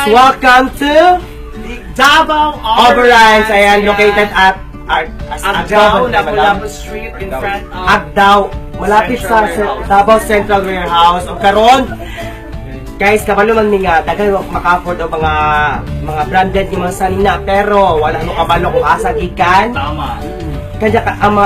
guys, welcome to Davao Overlines. Ayan, located at Agdao, Lapu-Lapu Street in front of Agdao, malapit sa Davao Central Warehouse. O karon, guys, kabalo man nga, daghan maka-afford o mga branded yung mga sanina, pero wala mo kabalo kung asa gikan. Tama. Kanya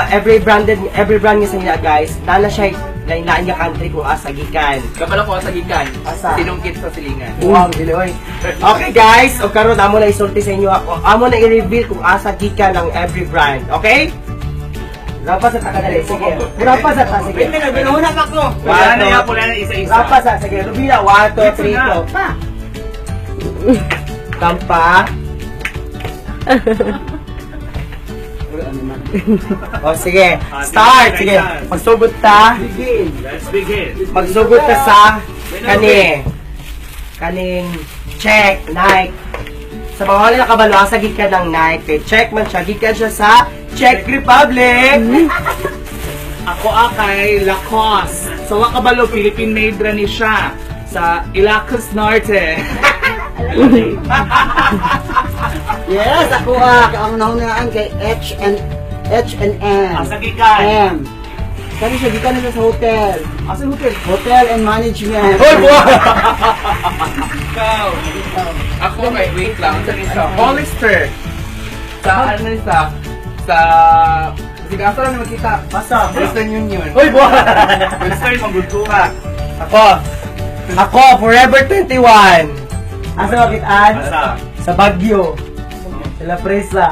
every brand nga sanina, guys, nana siya lain-lain nga country kung asa gikan. Kapala ko sa gikan. Asa? Sinungkit sa silingan. Wow, giloy. Okay guys, o karon amo na isulti sa inyo ako. Amo na i-reveal kung asa gikan ng every brand, okay? Rapas sa takadali, sige. Rapas sa ta, sige. Wait, binuhunan ako. Wala Wala na yan, pula na isa-isa. Rapas sa, sige. Rubina, 1, 2, 3, 4. Kampa. O sige, start, sige. Magsugod ta. Let's begin. Magsugod ka sa kaning check, Nike. Sa mga wala nakabalo, sa gikan ng Nike, kay check man siya, gikan siya sa Czech Republic. Ako kay Lacoste. Sa Wakabalo, Philippine made ra ni siya. Sa Ilocos Norte. Yes, ako ang naunaan kay H&M. Asa gikan? M. Kani siya gikan nila sa hotel. Asa hotel? Hotel and management. Hoy, buwa! Ikaw. Ako kay, wait lang. Sa Hollister. Sa ano sa sige, asa lang naman kita. Basta. Western Union. Hoy, buwa! Western, magultura. Ako, Forever 21. Asa makitaan? Asa? Sa Baguio. Sa La Presa.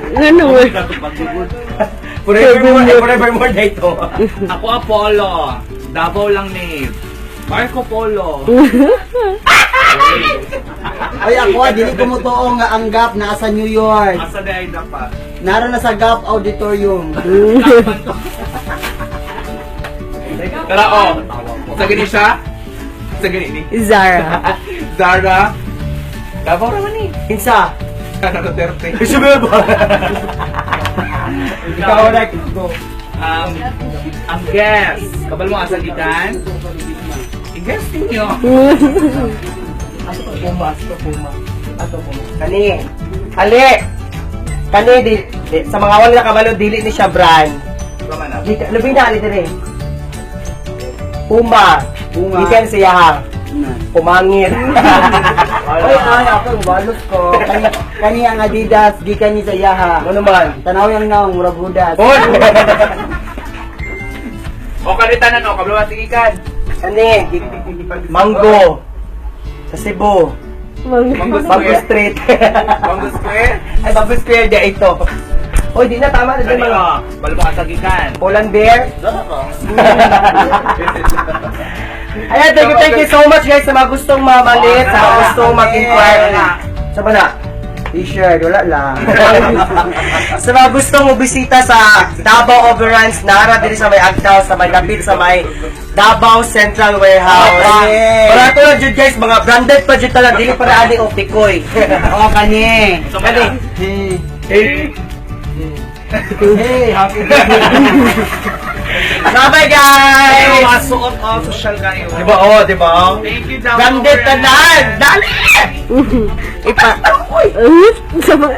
Ano mo? Forevermore na ito. Ako Apollo. Davao lang name. Marco Polo. Ay ako, dili ko mo tuong nga ang Gap nasa New York. Asa na ay dapat? Nara na sa Gap Auditorium. Tara oh. Sa gani siya? Sa gani ni. Zara. Zara. Davao naman ni. Kinsa? Sara Duterte. Isubel ba? Ikaw na, go. Ang guess. Kabal mo asa gikan? I-guess ninyo. Puma. Kani. Kani, sa mga wala nakabalo, dili ni siya brand. Tama na. Labi na, ali dire. Puma. Gikan siya. Pumangit. Ay, ako, balos ko. Kani ang Adidas, gikan ni sa Yaha. Ano naman? Tanaw yung naong, murag hudas. Hoy! O kalitanan o. Kabal mo asa gikan? Kani. Mango. Sa Cebu. Mango Mango Square. Street. Mango Square. Ay, Mango Square dia ito. Hoy, di na tama na din Kani mga. o. Kabal mo asa gikan? Poland Bear. Ayan, thank you so much guys sa mga gustong mamalit, sa mga gustong mag-inquire. Sa ba na? T-shirt, wala lang. Sa mga gustong mabisita sa Davao Overruns, nara din sa may Agdao, sa may lapit sa may Davao Central Warehouse. Para ito lang dyan guys, mga branded pa dyan talaga, dili para ani o tikoy. O, kani. Sa mana? Hey, Hey, happy bye guys! Ay, mga suot o. Social kayo. Diba, oh, diba? Thank you, Davao. Branded na dali! Ipa. Sama.